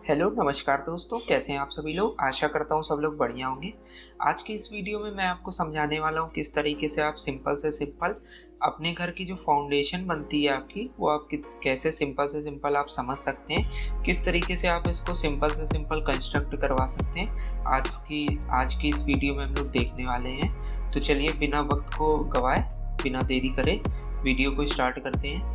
Hello नमस्कार दोस्तों, कैसे हैं आप सभी लोग। आशा करता हूँ सब लोग बढ़िया होंगे। आज की इस वीडियो में मैं आपको समझाने वाला हूँ किस तरीके से आप सिंपल से सिंपल अपने घर की जो फाउंडेशन बनती है आपकी, वो आप कैसे सिंपल से सिंपल आप समझ सकते हैं, किस तरीके से आप इसको सिंपल से सिंपल कंस्ट्रक्ट करवा सकते हैं। आज की इस वीडियो में हम लोग देखने वाले हैं। तो चलिए बिना वक्त को गवाए, बिना देरी करे वीडियो को स्टार्ट करते हैं।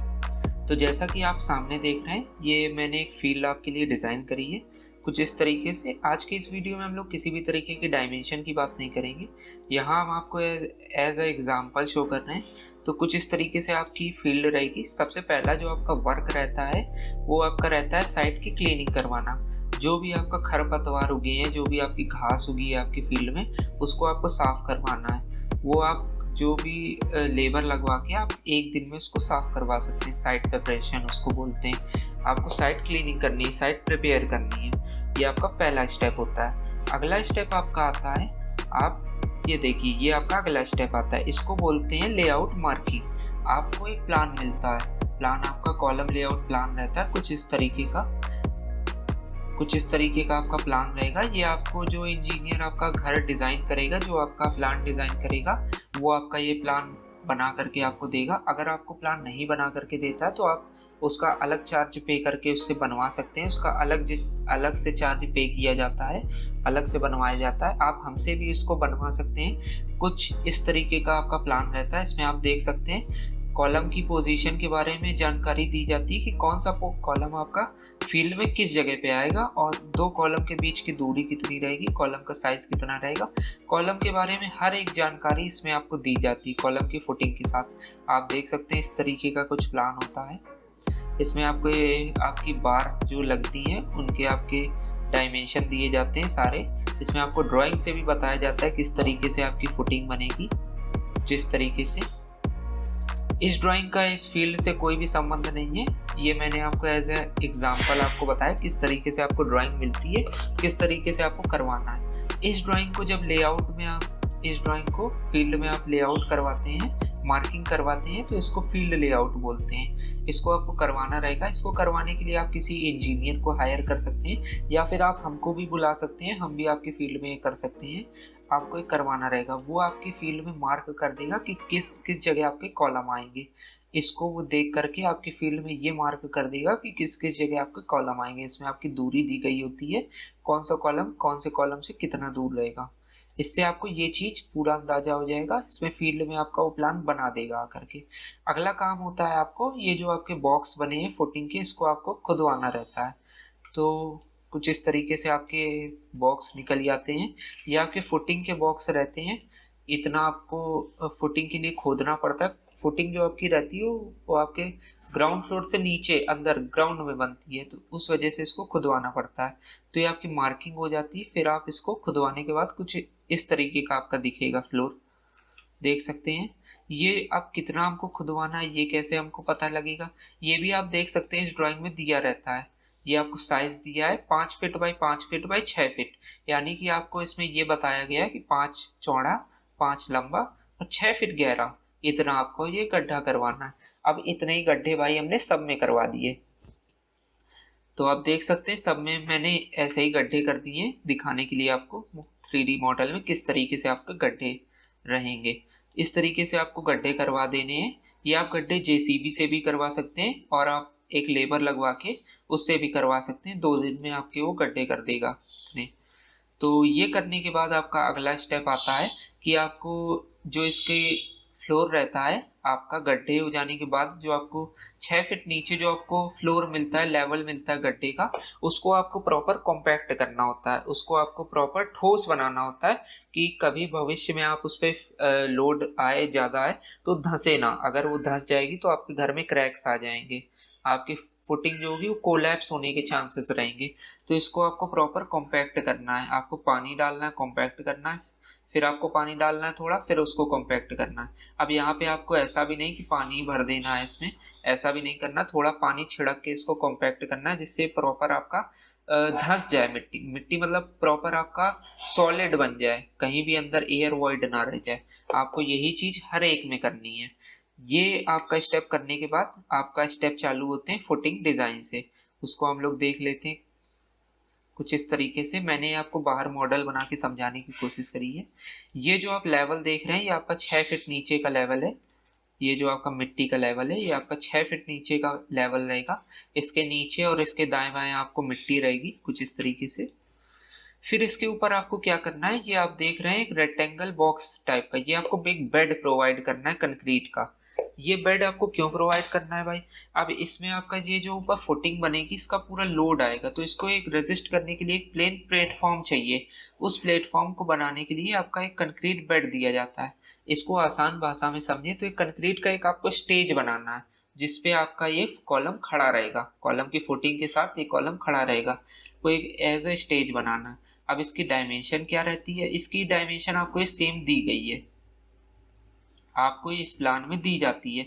तो जैसा कि आप सामने देख रहे हैं, ये मैंने एक फील्ड आपके लिए डिज़ाइन करी है कुछ इस तरीके से। आज की इस वीडियो में हम लोग किसी भी तरीके की डायमेंशन की बात नहीं करेंगे। यहाँ हम आपको एज अ एग्जांपल शो कर रहे हैं। तो कुछ इस तरीके से आपकी फील्ड रहेगी। सबसे पहला जो आपका वर्क रहता है वो आपका रहता है साइट की क्लीनिंग करवाना। जो भी आपका खरपतवार उगे हैं, जो भी आपकी घास उगी है आपकी फील्ड में, उसको आपको साफ करवाना है। वो आप जो भी लेबर लगवा के आप एक दिन में उसको साफ करवा सकते हैं। साइट प्रिपरेशन उसको बोलते हैं। आपको साइट क्लीनिंग करनी है, साइट प्रिपेयर करनी है। ये आपका पहला स्टेप होता है। अगला स्टेप आपका आता है, आप ये देखिए, ये आपका अगला स्टेप आता है। इसको बोलते हैं लेआउट मार्किंग। आपको एक प्लान मिलता है। प्लान आपका कॉलम लेआउट प्लान रहता है कुछ इस तरीके का आपका प्लान रहेगा। ये आपको जो इंजीनियर आपका घर डिज़ाइन करेगा, जो आपका प्लान डिज़ाइन करेगा, वो आपका ये प्लान बना करके आपको देगा। अगर आपको प्लान नहीं बना करके देता है तो आप उसका अलग चार्ज पे करके उससे बनवा सकते हैं। उसका अलग से चार्ज पे किया जाता है, अलग से बनवाया जाता है। आप हमसे भी इसको बनवा सकते हैं। कुछ इस तरीके का आपका प्लान रहता है। इसमें आप देख सकते हैं कॉलम की पोजीशन के बारे में जानकारी दी जाती है कि कौन सा कॉलम आपका फील्ड में किस जगह पे आएगा और दो कॉलम के बीच की दूरी कितनी रहेगी, कॉलम का साइज कितना रहेगा। कॉलम के बारे में हर एक जानकारी इसमें आपको दी जाती है कॉलम की फुटिंग के साथ। आप देख सकते हैं इस तरीके का कुछ प्लान होता है। इसमें आपको ये आपकी बार जो लगती हैं उनके आपके डायमेंशन दिए जाते हैं सारे। इसमें आपको ड्राइंग से भी बताया जाता है किस तरीके से आपकी फुटिंग बनेगी। जिस तरीके से इस ड्राइंग का इस फील्ड से कोई भी संबंध नहीं है। ये मैंने आपको एज ए एग्जाम्पल आपको बताया किस तरीके से आपको ड्राइंग मिलती है, किस तरीके से आपको करवाना है। इस ड्राइंग को जब लेआउट में आप इस ड्राइंग को फील्ड में आप लेआउट करवाते हैं, मार्किंग करवाते हैं, तो इसको फील्ड लेआउट बोलते हैं। इसको आपको करवाना रहेगा। इसको करवाने के लिए आप किसी इंजीनियर को हायर कर सकते हैं या फिर आप हमको भी बुला सकते हैं। हम भी आपकी फील्ड में कर सकते हैं। आपको एक करवाना रहेगा। वो आपकी फील्ड में मार्क कर देगा कि किस किस जगह आपके कॉलम आएंगे। इसको वो देख करके आपकी फील्ड में ये मार्क कर देगा कि किस किस जगह आपके कॉलम आएंगे। इसमें आपकी दूरी दी गई होती है, कौन सा कॉलम कौन से कॉलम से कितना दूर रहेगा। इससे आपको ये चीज पूरा अंदाजा हो जाएगा। इसमें फील्ड में आपका वो प्लान बना देगा आकर के। अगला काम होता है आपको, ये जो आपके बॉक्स बने हैं फुटिंग के, इसको आपको खुदवाना रहता है। तो कुछ इस तरीके से आपके बॉक्स निकल जाते हैं। ये आपके फुटिंग के बॉक्स रहते हैं। इतना आपको फुटिंग के लिए खोदना पड़ता है। फुटिंग जो आपकी रहती है वो आपके ग्राउंड फ्लोर से नीचे अंदर ग्राउंड में बनती है, तो उस वजह से इसको खुदवाना पड़ता है। तो ये आपकी मार्किंग हो जाती है। फिर आप इसको खुदवाने के बाद कुछ इस तरीके का आपका दिखेगा फ्लोर, देख सकते हैं। ये अब कितना हमको खुदवाना है, ये कैसे हमको पता लगेगा, ये भी आप देख सकते हैं। इस ड्राइंग में दिया रहता है। ये आपको साइज दिया है 5 feet by 5 feet by 6 feet. यानी कि आपको इसमें ये बताया गया है कि 5 चौड़ा, 5 लंबा और 6 फीट गहरा, इतना आपको ये गड्ढा करवाना है। अब इतने ही गड्ढे भाई हमने सब में करवा दिए। तो आप देख सकते हैं सब में मैंने ऐसे ही गड्ढे कर दिए दिखाने के लिए आपको 3D मॉडल में किस तरीके से आपके गड्ढे रहेंगे। इस तरीके से आपको गड्ढे करवा देने हैं। ये आप गड्ढे जेसीबी से भी करवा सकते हैं और आप एक लेबर लगवा के उससे भी करवा सकते हैं। 2 दिन में आपके वो गड्ढे कर देगा इतने। तो ये करने के बाद आपका अगला स्टेप आता है कि आपको जो इसके फ्लोर रहता है, आपका गड्ढे हो जाने के बाद जो आपको 6 फीट नीचे जो आपको फ्लोर मिलता है, लेवल मिलता है गड्ढे का, उसको आपको प्रॉपर कॉम्पैक्ट करना होता है। उसको आपको प्रॉपर ठोस बनाना होता है कि कभी भविष्य में आप उस पर लोड आए, ज़्यादा आए तो धंसे ना। अगर वो धंस जाएगी तो आपके घर में क्रैक्स आ जाएंगे, आपकी फुटिंग जो होगी वो कोलैप्स होने के चांसेस रहेंगे। तो इसको आपको प्रॉपर कॉम्पैक्ट करना है। आपको पानी डालना है, कॉम्पैक्ट करना है, फिर आपको पानी डालना है थोड़ा, फिर उसको कॉम्पैक्ट करना है। अब यहाँ पे आपको ऐसा भी नहीं कि पानी भर देना है इसमें, ऐसा भी नहीं करना। थोड़ा पानी छिड़क के इसको कॉम्पैक्ट करना है जिससे प्रॉपर आपका धंस जाए मिट्टी। मिट्टी मतलब प्रॉपर आपका सॉलिड बन जाए, कहीं भी अंदर एयर वॉइड ना रह जाए। आपको यही चीज हर एक में करनी है। ये आपका स्टेप करने के बाद आपका स्टेप चालू होते हैं फुटिंग डिजाइन से। उसको हम लोग देख लेते हैं। कुछ इस तरीके से मैंने आपको बाहर मॉडल बना के समझाने की कोशिश करी है। ये जो आप लेवल देख रहे हैं ये आपका 6 फीट नीचे का लेवल है। ये जो आपका मिट्टी का लेवल है ये आपका 6 फीट नीचे का लेवल रहेगा। इसके नीचे और इसके दाएं बाएं आपको मिट्टी रहेगी कुछ इस तरीके से। फिर इसके ऊपर आपको क्या करना है, ये आप देख रहे हैं एक रेक्टेंगल बॉक्स टाइप का, ये आपको एक बेड प्रोवाइड करना है कंक्रीट का। ये बेड आपको क्यों प्रोवाइड करना है भाई, अब इसमें आपका ये जो ऊपर फुटिंग बनेगी इसका पूरा लोड आएगा, तो इसको एक रेजिस्ट करने के लिए एक प्लेन प्लेटफॉर्म चाहिए। उस प्लेटफॉर्म को बनाने के लिए आपका एक कंक्रीट बेड दिया जाता है। इसको आसान भाषा में समझे तो एक कंक्रीट का एक आपको स्टेज बनाना है, जिसपे आपका ये कॉलम खड़ा रहेगा, कॉलम की फुटिंग के साथ ये कॉलम खड़ा रहेगा, को एक एज ए स्टेज बनाना है। अब इसकी डायमेंशन क्या रहती है, इसकी डायमेंशन आपको ये सेम दी गई है, आपको इस प्लान में दी जाती है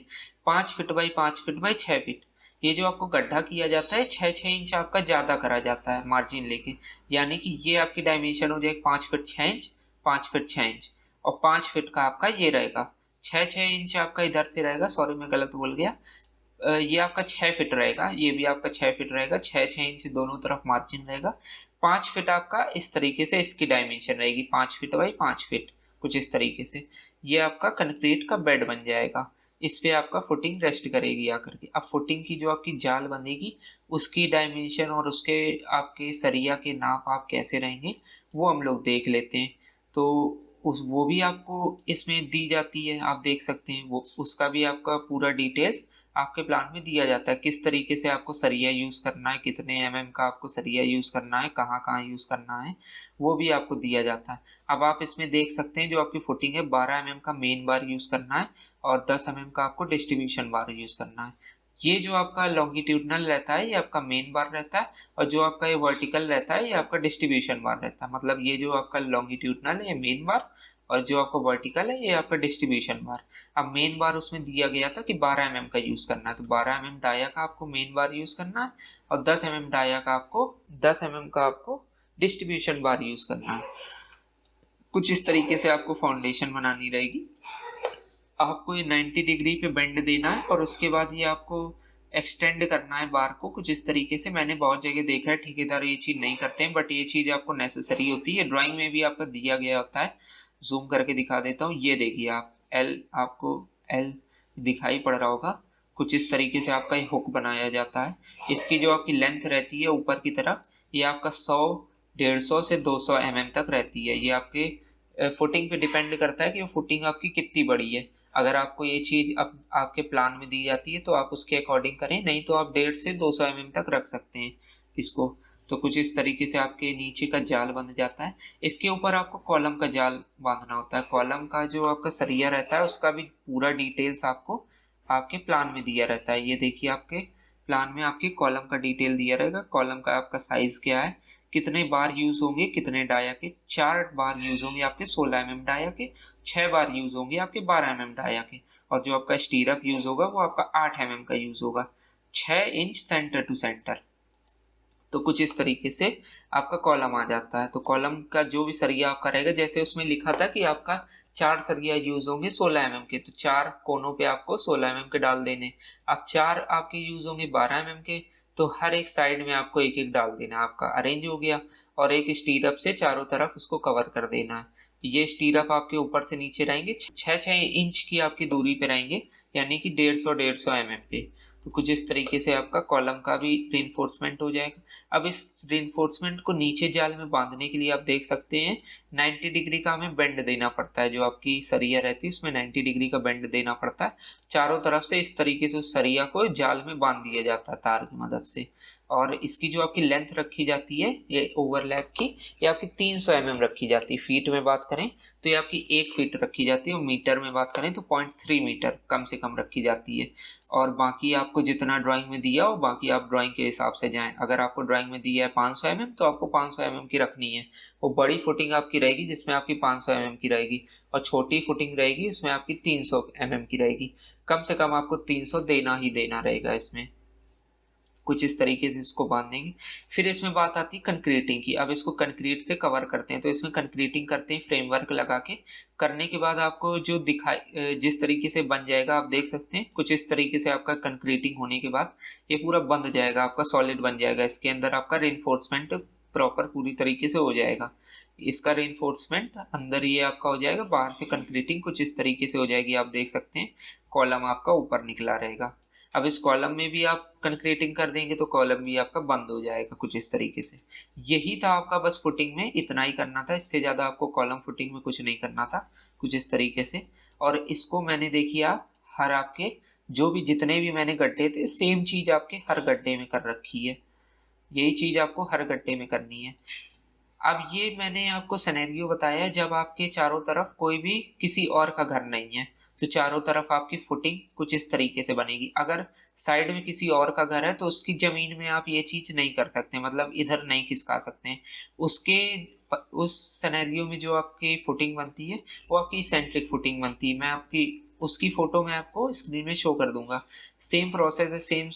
5 feet by 5 feet by 6 feet. ये जो आपको गड्ढा किया जाता है 6-6 इंच आपका ज्यादा करा जाता है मार्जिन लेके, यानी कि ये आपकी डायमेंशन हो जाएगी 5 फीट 6 इंच, 5 फीट 6 इंच, और 5 फीट का आपका ये रहेगा 6-6 इंच आपका इधर से रहेगा, सॉरी मैं गलत बोल गया, ये आपका 6 फीट रहेगा, ये भी आपका 6 फीट रहेगा, 6-6 इंच दोनों तरफ मार्जिन रहेगा। 5 फीट आपका इस तरीके से इसकी डायमेंशन रहेगी 5 फीट बाई 5 फीट कुछ इस तरीके से। ये आपका कंक्रीट का बेड बन जाएगा, इस पे आपका फुटिंग रेस्ट करेगी आकर के। अब फुटिंग की जो आपकी जाल बनेगी उसकी डायमेंशन और उसके आपके सरिया के नाप आप कैसे रहेंगे वो हम लोग देख लेते हैं। तो वो भी आपको इसमें दी जाती है, आप देख सकते हैं, वो उसका भी आपका पूरा डिटेल्स आपके प्लान में दिया जाता है, किस तरीके से आपको सरिया यूज करना है, कितने एमएम का आपको सरिया यूज करना है, कहाँ कहाँ यूज करना है, वो भी आपको दिया जाता है। अब आप इसमें देख सकते हैं जो आपकी फुटिंग है 12 एमएम का मेन बार यूज करना है और 10 एमएम का आपको डिस्ट्रीब्यूशन बार यूज करना है। ये जो आपका लॉन्गिट्यूडनल रहता है ये आपका मेन बार रहता है, और जो आपका ये वर्टिकल रहता है ये आपका डिस्ट्रीब्यूशन बार रहता है। मतलब ये जो आपका लॉन्गिट्यूडनल है ये मेन बार, और जो आपका वर्टिकल है ये आपका डिस्ट्रीब्यूशन बार। अब मेन बार उसमें दिया गया था कि 12 एमएम का यूज करना है, तो 12 एमएम डाया का आपको मेन बार यूज करना है, और 10 एमएम डाया का आपको 10 एमएम का आपको डिस्ट्रीब्यूशन बार यूज करना है। कुछ इस तरीके से आपको फाउंडेशन बनानी रहेगी। आपको ये 90 डिग्री पे बेंड देना है और उसके बाद ये आपको एक्सटेंड करना है बार को कुछ इस तरीके से। मैंने बहुत जगह देखा है ठेकेदार ये चीज नहीं करते हैं, बट ये चीज आपको नेसेसरी होती है, ड्राइंग में भी आपका दिया गया होता है। जूम करके दिखा देता हूँ, ये देखिए आप एल, आपको एल दिखाई पड़ रहा होगा, कुछ इस तरीके से आपका ये हुक बनाया जाता है। इसकी जो आपकी लेंथ रहती है ऊपर की तरफ ये आपका 100, 150 से 200 एमएम तक रहती है। ये आपके फुटिंग पे डिपेंड करता है कि वो फुटिंग आपकी कितनी बड़ी है। अगर आपको ये चीज अब आपके प्लान में दी जाती है तो आप उसके अकॉर्डिंग करें, नहीं तो आप 150 से 200 एमएम तक रख सकते हैं इसको। तो कुछ इस तरीके से आपके नीचे का जाल बन जाता है। इसके ऊपर आपको कॉलम का जाल बांधना होता है। कॉलम का जो आपका सरिया रहता है उसका भी पूरा डिटेल्स आपको आपके प्लान में दिया रहता है। ये देखिए आपके प्लान में आपके कॉलम का डिटेल दिया रहेगा, कॉलम का आपका साइज क्या है, कितने बार यूज होंगे, कितने डाया के, 4 बार यूज होंगे आपके 16 एमएम डाया के, 6 बार यूज होंगे आपके 12 एमएम डाया के, और जो आपका स्टीरअप यूज होगा वो आपका 8 एमएम का यूज होगा, 6 इंच सेंटर टू सेंटर। तो कुछ इस तरीके से आपका कॉलम आ जाता है। तो कॉलम का जो भी सरिया आपका रहेगा, जैसे उसमें लिखा था कि आपका 4 सरिया यूज होंगे 16 एमएम के, तो 4 कोनों पे आपको 16 एमएम के डाल देने। अब 4 आपके यूज होंगे 12 एमएम के, तो हर एक साइड में आपको एक एक डाल देना, आपका अरेंज हो गया। और एक स्टीरअप से चारों तरफ उसको कवर कर देना है। ये स्टीरअप आपके ऊपर से नीचे रहेंगे 6-6 इंच की आपकी दूरी पे रहेंगे, यानी कि 150-150 एमएम पे। तो कुछ इस तरीके से आपका कॉलम का भी रिइंफोर्समेंट हो जाएगा। अब इस रिइंफोर्समेंट को नीचे जाल में बांधने के लिए आप देख सकते हैं 90 डिग्री का हमें बेंड देना पड़ता है। जो आपकी सरिया रहती है उसमें 90 डिग्री का बेंड देना पड़ता है। चारों तरफ से इस तरीके से उस सरिया को जाल में बांध दिया जाता है तार की मदद से। और इसकी जो आपकी लेंथ रखी जाती है ये ओवरलैप की, ये आपकी 300 एमएम रखी जाती है। फीट में बात करें तो ये आपकी 1 फीट रखी जाती है, और मीटर में बात करें तो 0.3 मीटर कम से कम रखी जाती है। और बाकी आपको जितना ड्राइंग में दिया हो बाकी आप ड्राइंग के हिसाब से जाएं। अगर आपको ड्राइंग में दिया है 500 एमएम तो आपको 500 एमएम की रखनी है। वो बड़ी फुटिंग आपकी रहेगी जिसमें आपकी 500 एमएम की रहेगी, और छोटी फुटिंग रहेगी उसमें आपकी 300 एमएम की रहेगी। कम से कम आपको 300 देना ही देना रहेगा इसमें। कुछ इस तरीके से इसको बांधेंगे। फिर इसमें बात आती है कंक्रीटिंग की। अब इसको कंक्रीट से कवर करते हैं, तो इसमें कंक्रीटिंग करते हैं फ्रेमवर्क लगा के। करने के बाद आपको जो दिखाई जिस तरीके से बन जाएगा आप देख सकते हैं। कुछ इस तरीके से आपका कंक्रीटिंग होने के बाद ये पूरा बंध जाएगा, आपका सॉलिड बन जाएगा। इसके अंदर आपका रिइंफोर्समेंट प्रॉपर पूरी तरीके से हो जाएगा। इसका रेनफोर्समेंट अंदर ये आपका हो जाएगा, बाहर से कंक्रीटिंग कुछ इस तरीके से हो जाएगी। आप देख सकते हैं कॉलम आपका ऊपर निकला रहेगा। अब इस कॉलम में भी आप कंक्रीटिंग कर देंगे तो कॉलम भी आपका बंद हो जाएगा कुछ इस तरीके से। यही था आपका, बस फुटिंग में इतना ही करना था, इससे ज़्यादा आपको कॉलम फुटिंग में कुछ नहीं करना था, कुछ इस तरीके से। और इसको मैंने देखिए आप हर आपके जो भी जितने भी मैंने गड्ढे थे सेम चीज़ आपके हर गड्ढे में कर रखी है। यही चीज़ आपको हर गड्ढे में करनी है। अब ये मैंने आपको सिनेरियो बताया जब आपके चारों तरफ कोई भी किसी और का घर नहीं है, तो चारों तरफ आपकी फुटिंग कुछ इस तरीके से बनेगी। अगर साइड में किसी और का घर है तो उसकी जमीन में आप ये चीज नहीं कर सकते, मतलब इधर नहीं खिसका सकते हैं उसके। उस सिनेरियो में जो आपकी फुटिंग बनती है वो आपकी सेंट्रिक फुटिंग बनती है। मैं आपकी उसकी फोटो मैं आपको स्क्रीन में शो कर दूंगा। सेम प्रोसेस है, सेम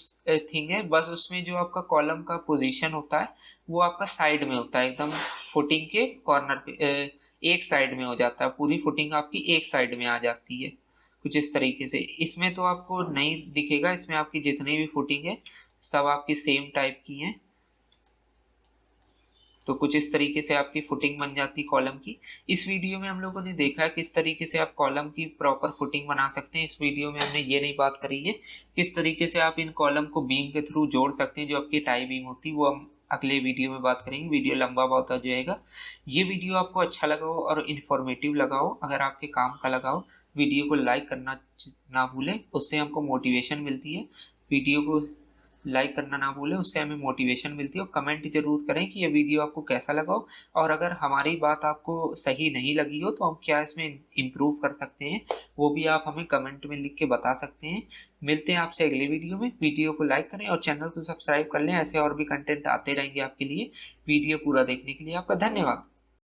थिंग है, बस उसमें जो आपका कॉलम का पोजीशन होता है वो आपका साइड में होता है, एकदम फुटिंग के कॉर्नर पे एक साइड में हो जाता है। पूरी फुटिंग आपकी एक साइड में आ जाती है कुछ इस तरीके से। इसमें तो आपको नहीं दिखेगा, इसमें आपकी जितनी भी फुटिंग है सब आपकी सेम टाइप की हैं। तो कुछ इस तरीके से आपकी फुटिंग बन जाती कॉलम की। इस वीडियो में हम लोगों ने देखा है किस तरीके से आप कॉलम की प्रॉपर फुटिंग बना सकते हैं। इस वीडियो में हमने ये नहीं बात करी है किस तरीके से आप इन कॉलम को बीम के थ्रू जोड़ सकते हैं, जो आपकी टाई बीम होती है वो हम अगले वीडियो में बात करेंगे। वीडियो लंबा बहुत हो जाएगा। ये वीडियो आपको अच्छा लगा हो और इन्फॉर्मेटिव लगा हो, अगर आपके काम का लगा हो, वीडियो को लाइक करना ना भूलें, उससे हमको मोटिवेशन मिलती है। वीडियो को लाइक करना ना भूलें, उससे हमें मोटिवेशन मिलती है। और कमेंट जरूर करें कि ये वीडियो आपको कैसा लगा हो, और अगर हमारी बात आपको सही नहीं लगी हो तो हम क्या इसमें इम्प्रूव कर सकते हैं वो भी आप हमें कमेंट में लिख के बता सकते हैं। मिलते हैं आपसे अगले वीडियो में। वीडियो को लाइक करें और चैनल को सब्सक्राइब कर लें, ऐसे और भी कंटेंट आते रहेंगे आपके लिए। वीडियो पूरा देखने के लिए आपका धन्यवाद।